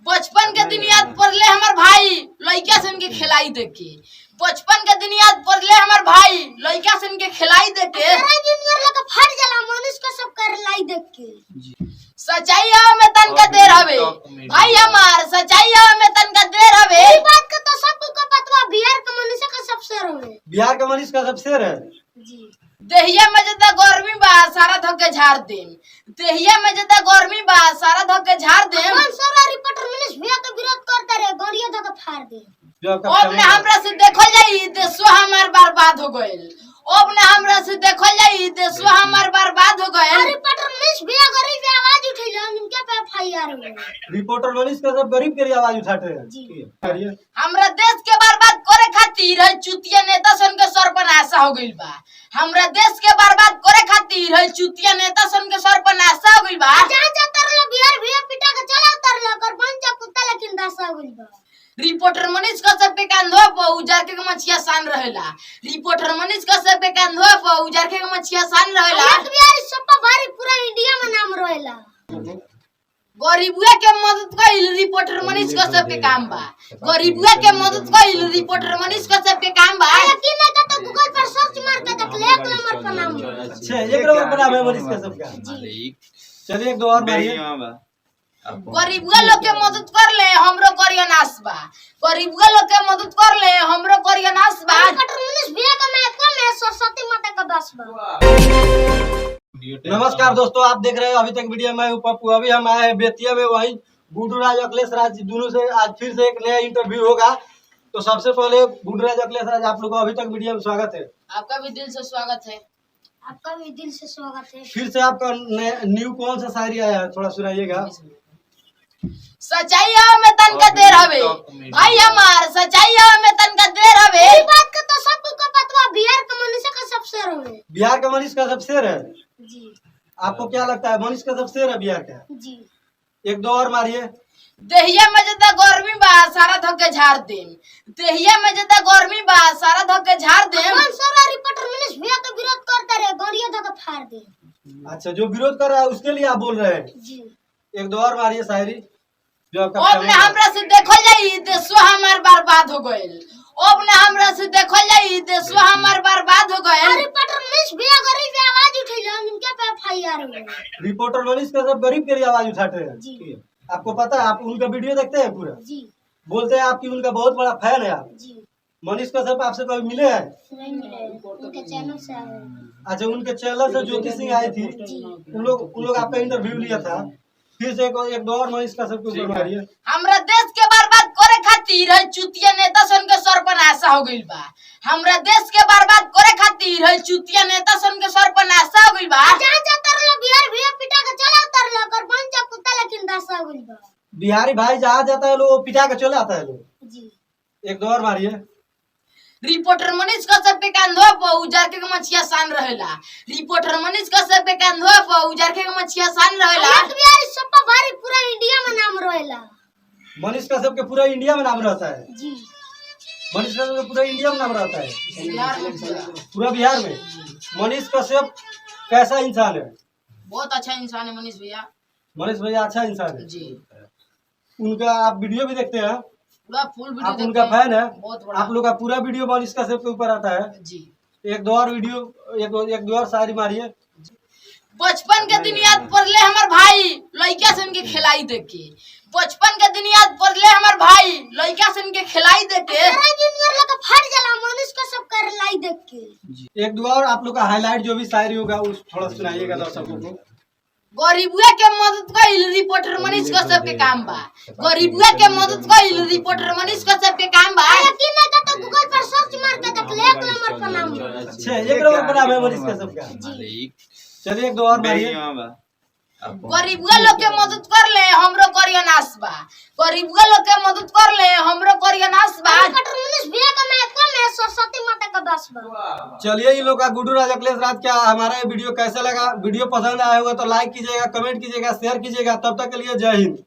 बचपन के दिन याद पड़ले हमर भाई लइका सन के खिलाई देख के। बचपन के दिन याद पड़ले हमर भाई लइका सन के खिलाई देख के। जूनियर लगा फट जाला मनुष्य का सब कर लाई देख के। सच्चाई में तन का देर हवे भाई हमार, सच्चाई में तन का देर हवे। ई बात का तो सबको पता बिहार का मनुष्य का सब शेर होवे। बिहार का मनीष का सब शेर है जी। देहिया में जदा गर्मी बा सारा धोके झाड़ देम। देहिया में जदा गर्मी बा सारा धोके झाड़ देम। कौन सारा रिपोर्टर मनीष भैया का विरोध करता रे गड़िया धोके फाड़ दे। अब ने हमरा से देखल जाई देशवा हमार बर्बाद हो गइल। अब ने हमरा से देखल जाई देशवा हमार बर्बाद हो गइल। रिपोर्टर मनीष भैया गरीब पे आवाज उठैले उनके पे एफआईआर हो गई। रिपोर्टर मनीष का सब गरीब के लिए आवाज उठाते हैं जी। करिए। हमरा देश के बर्बाद करे खातिर चुतिया नेता सन के सर्वनाशा हो गइल बा। हमरा देश के बर्बाद करे खातिर चुतिया नेता सन के सर्वनाशा हो गइल बा। जहां जातर लो बिहार भैया पिटा के चला उतर लो कर पंचा कुत्ता लेकिन दासा हो गइल बा। रिपोर्टर मनीष का सब पे कांधो पर उजार के मछिया सान रहेला। रिपोर्टर मनीष का सब पे कांधो पर उजार के मछिया सान रहेला। बिहार सब भारी पूरा इंडिया में नाम रहेला। गरीबुआ के मदद कइल रिपोर्टर मनीष का सब पे काम बा। गरीबुआ के मदद कइल रिपोर्टर मनीष का सब पे काम बा। यकीन नहीं तो गूगल पर सर्च मार के देख ले 1 नंबर पर नाम है। अच्छा एक नंबर पर नाम है मनीष का सबका। चलिए एक दो और मारिए। गरीबुआ लोग के मदद कर ले हमरो करिया नाश बा। गरीबुआ लोग के मदद कर ले हमरो करिया नाश बा। रिपोर्टर मनीष भैया का मैं कम है सरस्वती माता का 10 बा। नमस्कार दोस्तों, आप देख रहे हैं अभी तक वीडियो में पप्पू। अभी हम आए हैं बेतिया में, वही गुड्डू राज अखिलेश राज दोनों से आज फिर से एक नया इंटरव्यू होगा। तो सबसे पहले गुड्डू राज अखिलेश राज आप लोग को अभी तक वीडियो में स्वागत है। आपका भी दिल से स्वागत है। आपका भी दिल से स्वागत है। फिर से आपका न्यू कौन सा शायरी आया है, थोड़ा सुनाइएगा। सच्चाई में तन का देर हवे भाई हमार, सच्चाई में तन का देर हवे। ई बात का तो सबको पता बिहार का मनुष्य का सब शेर होवे। बिहार का मनीष का सब शेर है जी। आपको क्या लगता है मनीष का सब शेर है बिहार का? जी। एक दो और मारिए। देहिया में जदा गर्मी बा सारा धोके झाड़ देम। देहिया में जदा गर्मी बा सारा धोके झाड़ देम। कौन सारा रिपोर्टर मनीष भैया का विरोध करता रे गड़िया धोके फाड़ दे। अच्छा, जो विरोध कर रहा है उसके लिए आप बोल रहे हैं। जी। एक दो और मारिए शायरी जो आपका। अब ने हमरा से देखल जाई देशवा हमार बर्बाद हो गइल। अब ने हमरा से देखल जाई देशवा हमार बर्बाद हो गइल। रिपोर्टर मनीष भैया गरीब पे आवाज उठैले उनके पे एफआईआर हो गई। रिपोर्टर मनीष का सब गरीब के लिए आवाज उठाते हैं जी। आपको पता है, आप उनका वीडियो देखते हैं पूरा? जी। बोलते हैं आपकी उनका बहुत बड़ा फैन है आप। जी। मनीष का सब आपसे कभी मिले हैं? नहीं मिले, उनके चैनल से आए। अच्छा, उनके चैनल से ज्योति सिंह आई थी, उन लोग आपका इंटरव्यू लिया था। फिर से एक दो और मनीष का सबके ऊपर मारिए। हमरा देश के बर्बाद करे खातिर चुतिया नेता सन के सर्वनाशा हो गइल बा। हमरा देश के बर्बाद करे खातिर चुतिया नेता सन के सर्वनाशा हो गइल बा। जहां जातर लो बिहार भैया पिटा के चला उतर लो कर पंचा कुत्ता लेकिन दासा हो गइल बा। बिहारी भाई जहाँ जाता है लोग पिटा के चले आता है लोग। जी। एक दो और मारिए। रिपोर्टर मनीष का सब पे कांधो पर उजार के मछिया सान रहेला। रिपोर्टर मनीष का सब पे कांधो पर उजार के मछिया सान रहेला। बिहार सब भारी पूरा इंडिया में नाम रहेला। मनीष का सबके पूरा इंडिया में नाम रहता है। जी। मनीष का सबके पूरा इंडिया में नाम रहता है, बिहार में पूरा बिहार में। मनीष कश्यप कैसा इंसान है? बहुत अच्छा इंसान है मनीष भैया। मनीष भैया अच्छा इंसान है जी। उनका आप वीडियो भी देखते हैं? पूरा फुल वीडियो आप उनका फैन है? बहुत बड़ा। आप लोग का पूरा वीडियो मनीष कश्यप के ऊपर आता है जी। एक दो और वीडियो, एक दो और शायरी मारिए। बचपन के दिन याद पड़ले हमर भाई लइका सन के खिलाई देख के। बचपन के दिन याद पड़ले हमर भाई लइका सन के खिलाई देख के। जूनियर लगा फट जाला मनुष्य का सब कर लाई देख के। एक दो और आप लोग का हाईलाइट जो भी शायरी होगा उस थोड़ा सुनाइएगा दर्शकों को। गरीबुआ के मदद कइल रिपोर्टर मनीष का सब पे काम बा। गरीबुआ के मदद कइल रिपोर्टर मनीष का सब पे काम बा। यकीन नहीं तो गूगल पर सर्च मार के देख ले 1 नंबर पर नाम है। अच्छा, एक नंबर पर नाम है मनीष का सबका। चलिए एक दो और मारिए। गरीबुआ लोग के मदद कर ले हमरो करिया नाश बा। गरीबुआ लोग के मदद कर ले हमरो करिया नाश बा। रिपोर्टर मनीष भैया का मैं कम है सरस्वती माता का 10 बा। चलिए इन लोग का गुड्डू राज अखिलेश राज क्या हमारा ये वीडियो कैसा लगा? वीडियो पसंद आया होगा तो लाइक कीजिएगा, कमेंट कीजिएगा, शेयर कीजिएगा। तब तक के लिए जय हिंद।